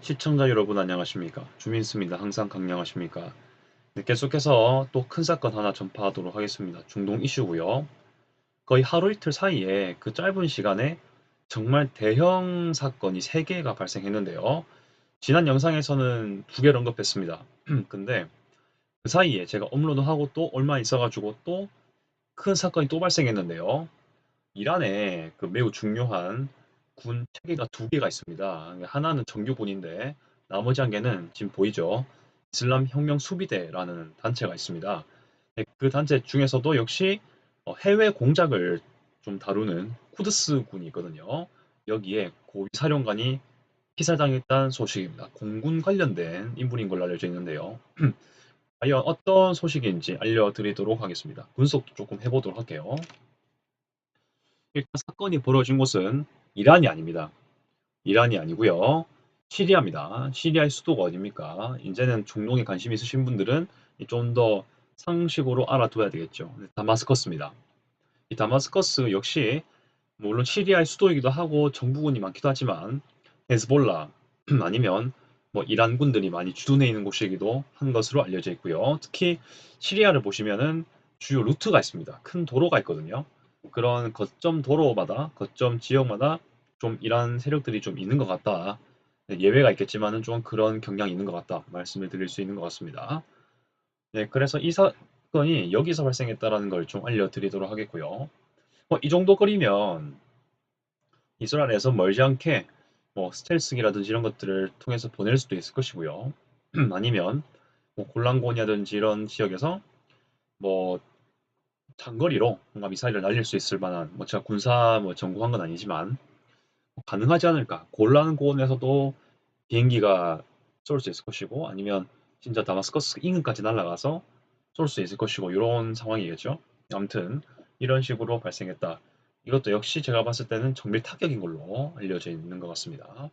시청자 여러분 안녕하십니까? 주민수입니다. 항상 강령하십니까? 네, 계속해서 또 큰 사건 하나 전파하도록 하겠습니다. 중동 이슈고요. 거의 하루 이틀 사이에 그 짧은 시간에 정말 대형 사건이 3개가 발생했는데요. 지난 영상에서는 2개를 언급했습니다. 근데 그 사이에 제가 업로드하고 또 얼마 있어가지고 또 큰 사건이 또 발생했는데요. 이란에 그 매우 중요한 군 체계가 2개가 있습니다. 하나는 정규군인데 나머지 한 개는 지금 보이죠? 이슬람 혁명 수비대라는 단체가 있습니다. 네, 그 단체 중에서도 역시 해외 공작을 좀 다루는 쿠드스 군이 있거든요. 여기에 고위 사령관이 피살당했다는 소식입니다. 공군 관련된 인물인 걸로 알려져 있는데요. 과연 어떤 소식인지 알려드리도록 하겠습니다. 분석도 조금 해보도록 할게요. 일단 사건이 벌어진 곳은 이란이 아닙니다. 이란이 아니고요. 시리아입니다. 시리아의 수도가 어딥니까? 이제는 중동에 관심 있으신 분들은 좀 더 상식으로 알아둬야 되겠죠. 다마스커스입니다. 이 다마스커스 역시 물론 시리아의 수도이기도 하고 정부군이 많기도 하지만 헤즈볼라 아니면 뭐 이란 군들이 많이 주둔해 있는 곳이기도 한 것으로 알려져 있고요. 특히 시리아를 보시면은 주요 루트가 있습니다. 큰 도로가 있거든요. 그런 거점 도로마다 거점 지역마다 좀 이란 세력들이 좀 있는 것 같다. 네, 예외가 있겠지만은 좀 그런 경향이 있는 것 같다. 말씀을 드릴 수 있는 것 같습니다. 네, 그래서 이 사건이 여기서 발생했다라는 걸 좀 알려드리도록 하겠고요. 이 정도 거리면 이스라엘에서 멀지 않게 뭐 스텔스기라든지 이런 것들을 통해서 보낼 수도 있을 것이고요. 아니면 뭐 골란고니라든지 이런 지역에서 뭐 장거리로 뭔가 미사일을 날릴 수 있을 만한 뭐 제가 군사 뭐 전공한 건 아니지만 가능하지 않을까. 골란고원에서도 비행기가 쏠 수 있을 것이고 아니면 진짜 다마스커스 인근까지 날아가서 쏠 수 있을 것이고 이런 상황이겠죠. 아무튼 이런 식으로 발생했다. 이것도 역시 제가 봤을 때는 정밀 타격인 걸로 알려져 있는 것 같습니다.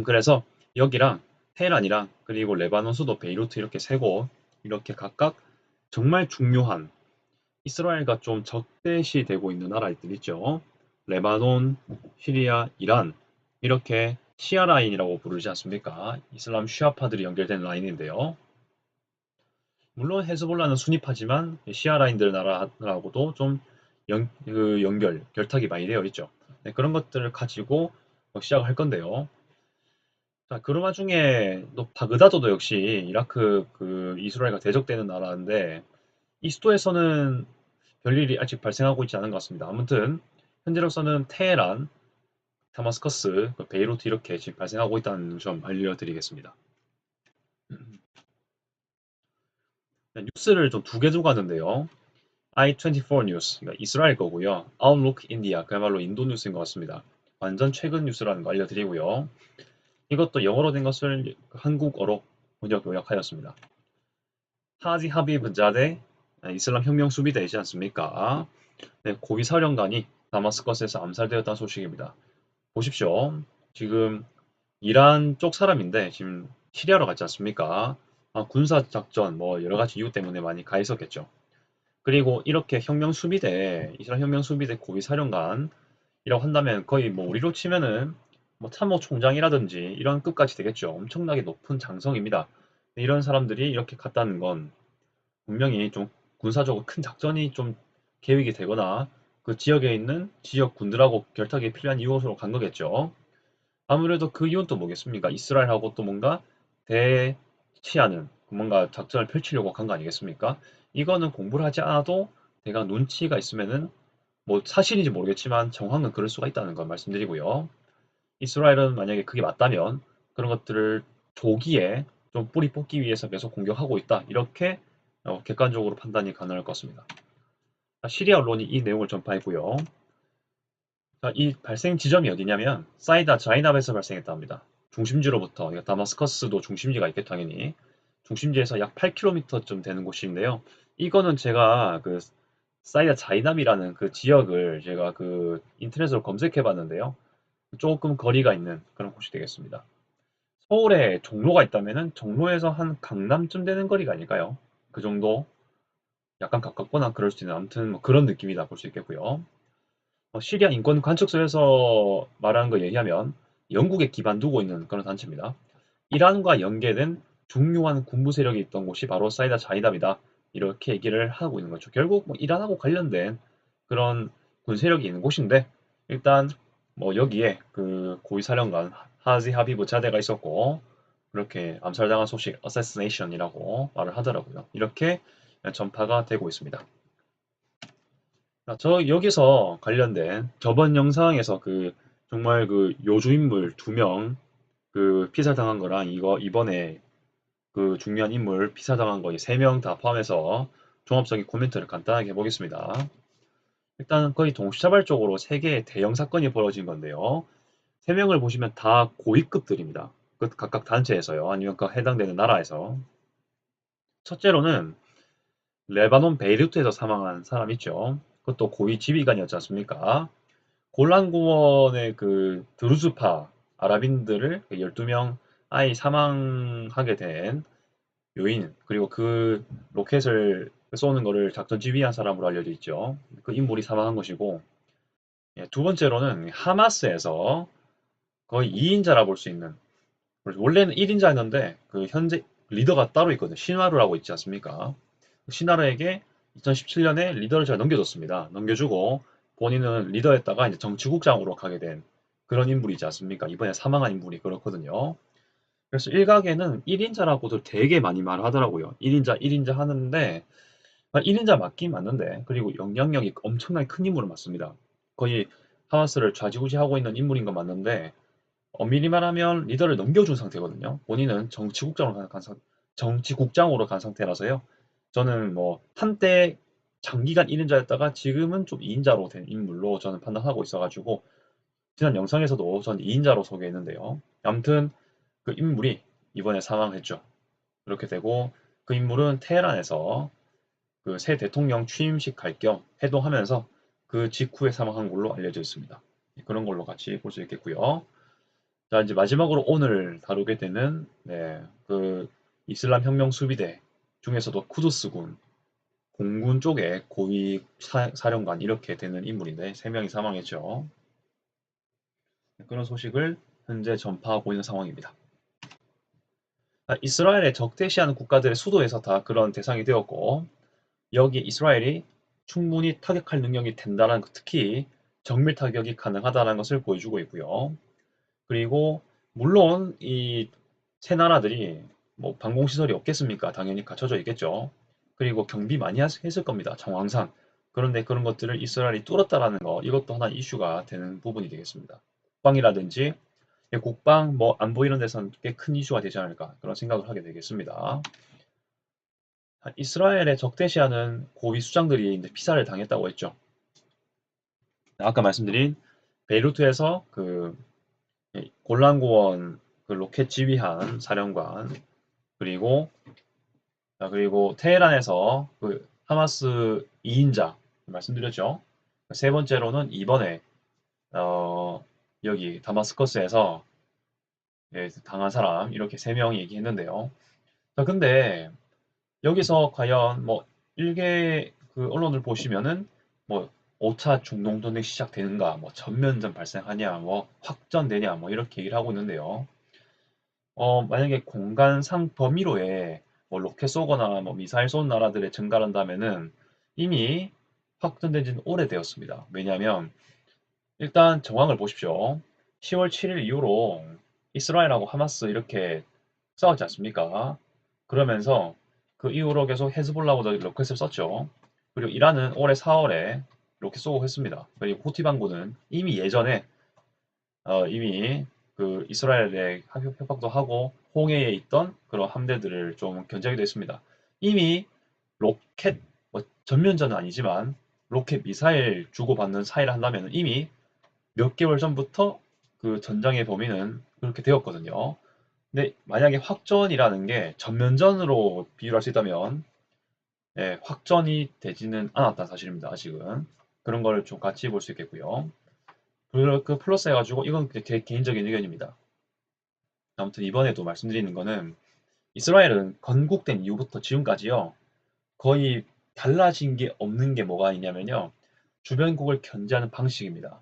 그래서 여기랑 테헤란이랑 그리고 레바논 수도 베이루트 이렇게 3곳 이렇게 각각 정말 중요한 이스라엘과 좀 적대시되고 있는 나라들 있죠. 레바논, 시리아, 이란 이렇게 시아 라인이라고 부르지 않습니까? 이슬람 시아파들이 연결된 라인인데요. 물론 헤즈볼라는 순위파지만 시아 라인들 나라하고도 좀 결탁이 많이 되어 있죠. 네, 그런 것들을 가지고 시작을 할 건데요. 자, 그런 와중에 또 바그다드도 역시 이라크 그 이스라엘과 대적되는 나라인데 이 수도에서는 별일이 아직 발생하고 있지 않은 것 같습니다. 아무튼 현재로서는 테헤란, 다마스커스, 베이루트 이렇게 지금 발생하고 있다는 점 알려드리겠습니다. 뉴스를 좀 2개 들고 왔는데요. i24 뉴스, 그러니까 이스라엘 거고요. Outlook India, 그야말로 인도 뉴스인 것 같습니다. 완전 최근 뉴스라는 거 알려드리고요. 이것도 영어로 된 것을 한국어로 요약하였습니다. 하지 하비브 자데 이슬람 혁명 수비대이지 않습니까? 네, 고위 사령관이 다마스커스에서 암살되었다는 소식입니다. 보십시오. 지금 이란 쪽 사람인데 지금 시리아로 갔지 않습니까? 군사 작전 뭐 여러 가지 이유 때문에 많이 가 있었겠죠. 그리고 이렇게 혁명 수비대, 이스라엘 혁명 수비대 고위 사령관이라고 한다면 거의 뭐 우리로 치면은 뭐 참모총장이라든지 이런 급까지 되겠죠. 엄청나게 높은 장성입니다. 이런 사람들이 이렇게 갔다는 건 분명히 좀 군사적으로 큰 작전이 좀 계획이 되거나 그 지역에 있는 지역 군들하고 결탁이 필요한 이유로 간 거겠죠. 아무래도 그 이유는 또 뭐겠습니까? 이스라엘하고 또 뭔가 대치하는 뭔가 작전을 펼치려고 간 거 아니겠습니까? 이거는 공부를 하지 않아도 대강 눈치가 있으면은 뭐 사실인지 모르겠지만 정황은 그럴 수가 있다는 걸 말씀드리고요. 이스라엘은 만약에 그게 맞다면 그런 것들을 조기에 좀 뿌리 뽑기 위해서 계속 공격하고 있다. 이렇게 객관적으로 판단이 가능할 것 같습니다. 시리아 언론이 이 내용을 전파했고요. 이 발생 지점이 어디냐면 사이다 자이납에서 발생했다 합니다. 중심지로부터 다마스커스도 중심지가 있겠죠 당연히. 중심지에서 약 8km쯤 되는 곳인데요. 이거는 제가 그 사이다 자이납이라는 그 지역을 제가 그 인터넷으로 검색해 봤는데요. 조금 거리가 있는 그런 곳이 되겠습니다. 서울에 종로가 있다면은 종로에서 한 강남쯤 되는 거리가 아닐까요? 그 정도 약간 가깝거나 그럴 수 있는 아무튼 뭐 그런 느낌이다 볼 수 있겠고요. 시리아 인권 관측소에서 말하는 거 얘기하면 영국에 기반 두고 있는 그런 단체입니다. 이란과 연계된 중요한 군부 세력이 있던 곳이 바로 사이다 자이답이다. 이렇게 얘기를 하고 있는 거죠. 결국 뭐 이란하고 관련된 그런 군 세력이 있는 곳인데 일단 뭐 여기에 그 고위 사령관 하지 하비브 자대가 있었고 그렇게 암살당한 소식 assassination이라고 말을 하더라고요. 이렇게 전파가 되고 있습니다. 저 여기서 관련된 저번 영상에서 그 정말 그 요주 인물 2명 그 피살당한 거랑 이거 이번에 그 중요한 인물 피살당한 거 3명 다 포함해서 종합적인 코멘트를 간단하게 해보겠습니다. 일단 거의 동시다발적으로 3개의 대형 사건이 벌어진 건데요. 3명을 보시면 다 고위급들입니다. 그 각각 단체에서요. 아니면 그 해당되는 나라에서. 첫째로는 레바논 베이루트에서 사망한 사람 있죠. 그것도 고위 지휘관이었지 않습니까? 골란 고원의 그 드루즈파 아랍인들을 12명 아이 사망하게 된 요인, 그리고 그 로켓을 쏘는 거를 작전 지휘한 사람으로 알려져 있죠. 그 인물이 사망한 것이고, 예, 두 번째로는 하마스에서 거의 2인자라 볼 수 있는, 원래는 1인자였는데 그 현재 리더가 따로 있거든요. 신화루라고 있지 않습니까? 신화루에게 2017년에 리더를 제가 넘겨줬습니다. 넘겨주고 본인은 리더였다가 이제 정치국장으로 가게 된 그런 인물이지 않습니까? 이번에 사망한 인물이 그렇거든요. 그래서 일각에는 1인자라고도 되게 많이 말하더라고요. 1인자, 1인자 하는데 1인자 맞긴 맞는데 그리고 영향력이 엄청나게 큰 인물은 맞습니다. 거의 하마스를 좌지우지하고 있는 인물인 건 맞는데 엄밀히 말하면 리더를 넘겨준 상태거든요. 본인은 정치국장으로 간 상태라서요. 저는 뭐 한때 장기간 1인자였다가 지금은 좀 2인자로 된 인물로 저는 판단하고 있어가지고 지난 영상에서도 전 2인자로 소개했는데요. 아무튼 그 인물이 이번에 사망했죠. 그렇게 되고 그 인물은 테헤란에서 그 새 대통령 취임식 갈 겸 회동하면서 그 직후에 사망한 걸로 알려져 있습니다. 그런 걸로 같이 볼 수 있겠고요. 자, 이제 마지막으로 오늘 다루게 되는 그 이슬람 혁명 수비대 중에서도 쿠두스군 공군 쪽의 고위 사령관 이렇게 되는 인물인데 3명이 사망했죠. 그런 소식을 현재 전파하고 있는 상황입니다. 이스라엘에 적대시하는 국가들의 수도에서 다 그런 대상이 되었고 여기 이스라엘이 충분히 타격할 능력이 된다는 특히 정밀 타격이 가능하다는 것을 보여주고 있고요. 그리고 물론 이 세 나라들이 뭐 방공시설이 없겠습니까? 당연히 갖춰져 있겠죠. 그리고 경비 많이 했을 겁니다. 정황상. 그런데 그런 것들을 이스라엘이 뚫었다라는 거 이것도 하나 이슈가 되는 부분이 되겠습니다. 국방이라든지 국방 뭐 안보 이런 데서는 꽤 큰 이슈가 되지 않을까 그런 생각을 하게 되겠습니다. 이스라엘의 적대시하는 고위 수장들이 이제 피살을 당했다고 했죠. 아까 말씀드린 베이루트에서 그 골란고원 그 로켓 지휘한 사령관 그리고 그리고 테헤란에서 그 하마스 2인자 말씀드렸죠. 세 번째로는 이번에 어, 여기 다마스커스에서 당한 사람 이렇게 3명이 얘기했는데요. 자, 근데 여기서 과연 뭐 일개 그 언론을 보시면은 뭐 5차 중동 전쟁 시작되는가, 뭐 전면전 발생하냐, 뭐 확전되냐, 뭐 이렇게 얘기를 하고 있는데요. 만약에 공간상 범위로에 뭐 로켓 쏘거나 뭐 미사일 쏜 나라들의 증가한다면은 이미 확전된 지는 오래되었습니다. 왜냐하면 일단 정황을 보십시오. 10월 7일 이후로 이스라엘하고 하마스 이렇게 싸웠지 않습니까? 그러면서 그 이후로 계속 헤즈볼라보다 로켓을 썼죠. 그리고 이란은 올해 4월에 로켓 쏘고 했습니다. 그리고 후티 반군은 이미 예전에 이미 그 이스라엘에 협박도 하고 홍해에 있던 그런 함대들을 좀 견제하기도 했습니다. 이미 로켓 뭐 전면전은 아니지만 로켓 미사일 주고받는 사이를 한다면 이미 몇 개월 전부터 그 전장의 범위는 그렇게 되었거든요. 근데 만약에 확전이라는 게 전면전으로 비유할 수 있다면 확전이 되지는 않았다는 사실입니다. 아직은 그런 걸 좀 같이 볼 수 있겠고요. 그 플러스 해가지고 이건 제 개인적인 의견입니다. 아무튼 이번에도 말씀드리는 거는 이스라엘은 건국된 이후부터 지금까지요 거의 달라진 게 없는 게 뭐가 있냐면요 주변국을 견제하는 방식입니다.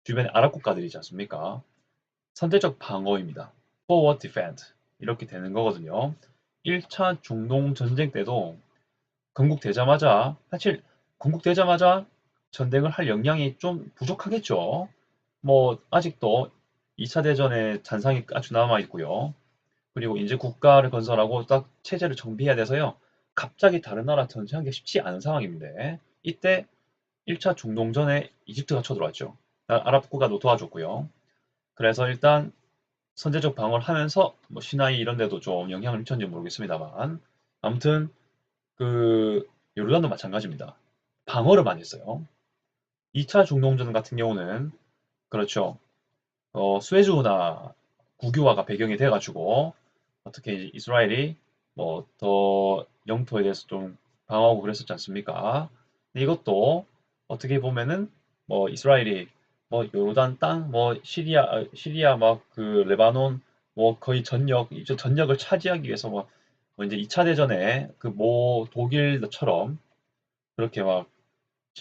주변에 아랍 국가들이지 않습니까? 선제적 방어입니다. Forward defend 이렇게 되는 거거든요. 1차 중동 전쟁 때도 건국되자마자 사실 건국되자마자 전쟁을 할 역량이 좀 부족하겠죠. 뭐 아직도 2차 대전의 잔상이 아주 남아 있고요. 그리고 이제 국가를 건설하고 딱 체제를 정비해야 돼서요. 갑자기 다른 나라 전쟁하기 쉽지 않은 상황입니다. 이때 1차 중동전에 이집트가 쳐들어왔죠. 아랍 국가도 도와줬고요. 그래서 일단 선제적 방어를 하면서 뭐 시나이 이런 데도 좀 영향을 미쳤는지 모르겠습니다만 아무튼 그 요르단도 마찬가지입니다. 방어를 많이 했어요. 2차 중동전 같은 경우는 그렇죠. 수에즈 운하 국유화가 배경이 돼가지고 어떻게 이제 이스라엘이 뭐 더 영토에 대해서 좀 방어하고 그랬었지 않습니까? 근데 이것도 어떻게 보면은 뭐 이스라엘이 뭐 요르단 땅, 뭐 시리아 막 그 레바논 뭐 거의 이제 전역을 차지하기 위해서 뭐 이제 2차 대전에 그 모 독일처럼 그렇게 막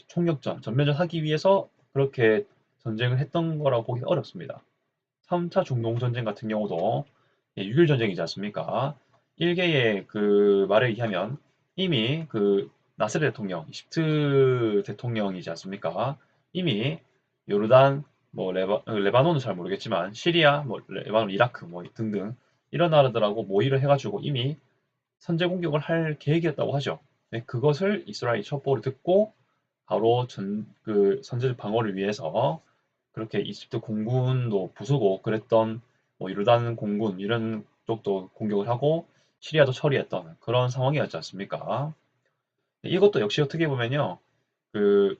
총력전, 전면전 하기 위해서 그렇게 전쟁을 했던 거라고 보기 어렵습니다. 3차 중동전쟁 같은 경우도 6.25 전쟁이지 않습니까? 일개의 그 말에 의하면 이미 그 나세르 대통령, 이집트 대통령이지 않습니까? 이미 요르단, 뭐 레바논은 잘 모르겠지만 시리아, 뭐 레바논, 이라크 뭐 등등 이런 나라들하고 모의를 해가지고 이미 선제 공격을 할 계획이었다고 하죠. 네, 그것을 이스라엘이 첩보를 듣고 바로 그 선제 방어를 위해서 그렇게 이집트 공군도 부수고 그랬던 뭐 요르단 공군 이런 쪽도 공격을 하고 시리아도 처리했던 그런 상황이었지 않습니까? 이것도 역시 어떻게 보면요. 그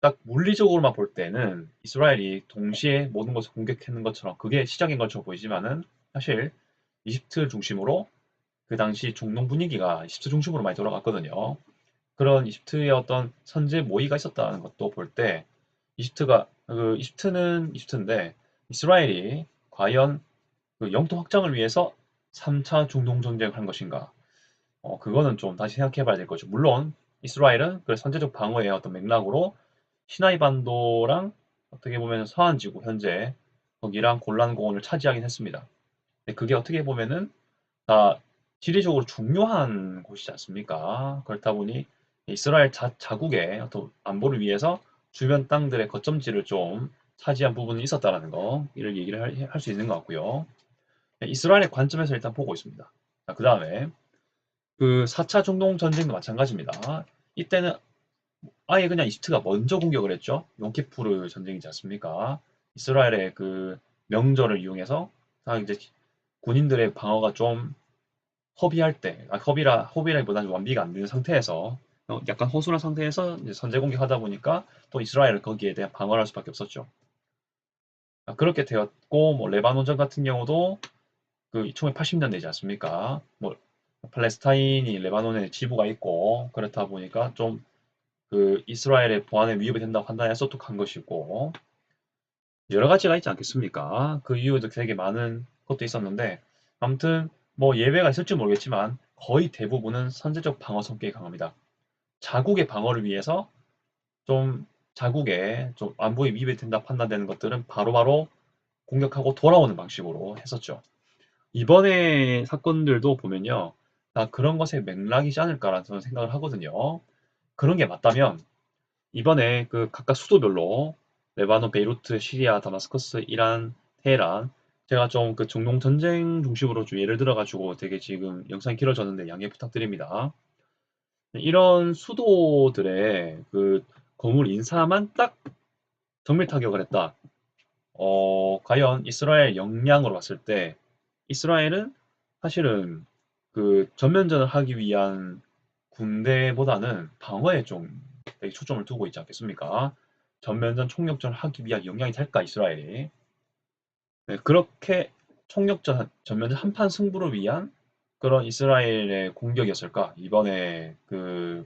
딱 물리적으로만 볼 때는 이스라엘이 동시에 모든 것을 공격했는 것처럼 그게 시작인 것처럼 보이지만은 사실 이집트 중심으로 그 당시 중동 분위기가 이집트 중심으로 많이 돌아갔거든요. 그런 이집트의 어떤 선제 모의가 있었다는 것도 볼 때 이집트는 이집트인데 이스라엘이 과연 그 영토 확장을 위해서 3차 중동 전쟁을 한 것인가? 그거는 좀 다시 생각해 봐야 될 거죠. 물론 이스라엘은 그 선제적 방어의 어떤 맥락으로 시나이 반도랑 어떻게 보면 서한지구 현재 거기랑 골란 고원을 차지하긴 했습니다. 근데 그게 어떻게 보면은 다 지리적으로 중요한 곳이지 않습니까? 그렇다 보니 이스라엘 자국의 어떤 안보를 위해서 주변 땅들의 거점지를 좀 차지한 부분이 있었다라는 거, 이를 얘기를 할 수 있는 것 같고요. 네, 이스라엘의 관점에서 일단 보고 있습니다. 그 다음에 그 4차 중동 전쟁도 마찬가지입니다. 이때는 아예 그냥 이집트가 먼저 공격을 했죠. 용키푸르 전쟁이지 않습니까? 이스라엘의 그 명절을 이용해서 다 이제 군인들의 방어가 좀 허비할 때, 허비라기보다는 완비가 안 되는 상태에서 약간 허술한 상태에서 이제 선제 공격하다 보니까 또 이스라엘은 거기에 대한 방어를 할 수밖에 없었죠. 그렇게 되었고, 뭐 레바논전 같은 경우도 그 1980년대지 않습니까? 뭐 팔레스타인이 레바논에 지부가 있고 그렇다 보니까 좀 그 이스라엘의 보안에 위협이 된다고 판단해서 톡한 것이고 여러 가지가 있지 않겠습니까? 그 이유도 되게 많은 것도 있었는데 아무튼 뭐 예외가 있을지 모르겠지만 거의 대부분은 선제적 방어 성격이 강합니다. 자국의 방어를 위해서 좀 자국의 좀 안보에 위협이 된다 판단되는 것들은 바로바로 공격하고 돌아오는 방식으로 했었죠. 이번에 사건들도 보면요. 다 그런 것의 맥락이지 않을까라는 저는 생각을 하거든요. 그런 게 맞다면 이번에 그 각각 수도별로 레바논, 베이루트, 시리아, 다마스커스, 이란, 테헤란 제가 좀 그 중동 전쟁 중심으로 좀 예를 들어가지고 되게 지금 영상이 길어졌는데 양해 부탁드립니다. 이런 수도들의 그 건물 인사만 딱 정밀 타격을 했다. 과연 이스라엘 역량으로 봤을 때 이스라엘은 사실은 그 전면전을 하기 위한 군대보다는 방어에 좀 되게 초점을 두고 있지 않겠습니까? 전면전 총력전을 하기 위한 역량이 될까 이스라엘이? 네, 그렇게 전면전 한판 승부를 위한 그런 이스라엘의 공격이었을까? 이번에 그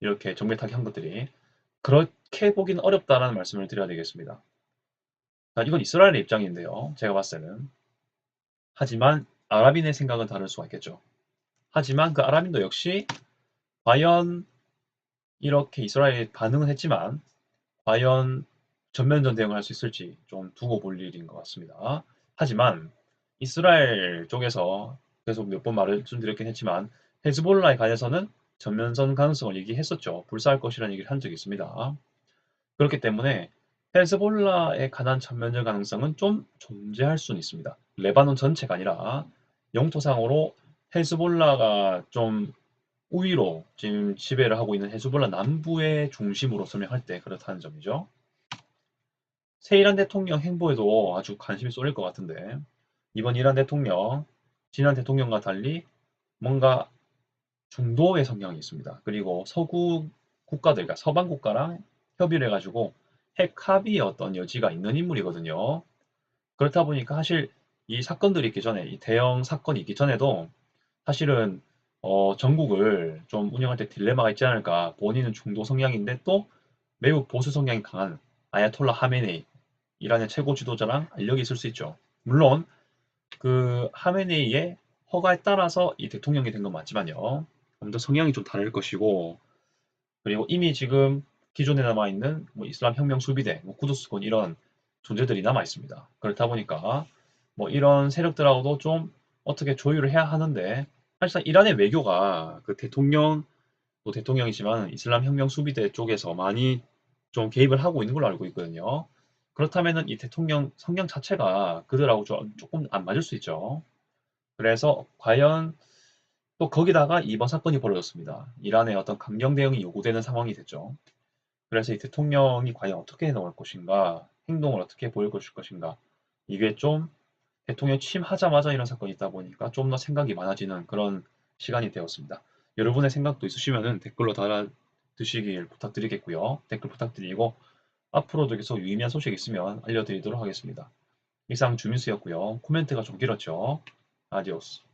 이렇게 정밀 타격한 것들이 그렇게 보기는 어렵다라는 말씀을 드려야 되겠습니다. 자, 이건 이스라엘의 입장인데요. 제가 봤을 때는. 하지만 아랍인의 생각은 다를 수가 있겠죠. 하지만 그 아랍인도 역시 과연 이렇게 이스라엘이 반응은 했지만 과연 전면전 대응을 할 수 있을지 좀 두고 볼 일인 것 같습니다. 하지만 이스라엘 쪽에서 계속 몇 번 말씀드렸긴 했지만 헤즈볼라에 관해서는 전면전 가능성을 얘기했었죠. 불사할 것이라는 얘기를 한 적이 있습니다. 그렇기 때문에 헤즈볼라에 관한 전면전 가능성은 좀 존재할 수는 있습니다. 레바논 전체가 아니라 영토상으로 헤즈볼라가 좀 우위로 지금 지배를 하고 있는 헤즈볼라 남부의 중심으로 설명할 때 그렇다는 점이죠. 새 이란 대통령 행보에도 아주 관심이 쏠릴 것 같은데 이번 이란 대통령, 지난 대통령과 달리 뭔가 중도의 성향이 있습니다. 그리고 서구 국가들, 그러니까 서방 국가랑 협의를 해가지고 핵 합의의 어떤 여지가 있는 인물이거든요. 그렇다 보니까 사실 이 사건들이 있기 전에, 이 대형 사건이 있기 전에도 사실은 전국을 좀 운영할 때 딜레마가 있지 않을까. 본인은 중도 성향인데 또 매우 보수 성향이 강한 아야톨라 하메네이, 이란의 최고 지도자랑 알력이 있을 수 있죠. 물론 그 하메네이의 허가에 따라서 이 대통령이 된 건 맞지만요. 아무튼 성향이 좀 다를 것이고 그리고 이미 지금 기존에 남아있는 뭐 이슬람 혁명 수비대, 뭐 쿠드스권 이런 존재들이 남아 있습니다. 그렇다 보니까 뭐 이런 세력들하고도 좀 어떻게 조율을 해야 하는데 사실상 이란의 외교가 그 대통령 또 대통령이지만 이슬람 혁명 수비대 쪽에서 많이 좀 개입을 하고 있는 걸로 알고 있거든요. 그렇다면은 이 대통령 성향 자체가 그들하고 조금 안 맞을 수 있죠. 그래서 과연 또 거기다가 이번 사건이 벌어졌습니다. 이란의 어떤 강경 대응이 요구되는 상황이 됐죠. 그래서 이 대통령이 과연 어떻게 해나갈 것인가, 행동을 어떻게 보일 것인가, 이게 좀 대통령 취임하자마자 이런 사건이 있다 보니까 좀 더 생각이 많아지는 그런 시간이 되었습니다. 여러분의 생각도 있으시면 댓글로 달아주시길 부탁드리겠고요. 댓글 부탁드리고 앞으로도 계속 유의미한 소식 있으면 알려드리도록 하겠습니다. 이상 주민수였고요. 코멘트가 좀 길었죠. 아디오스.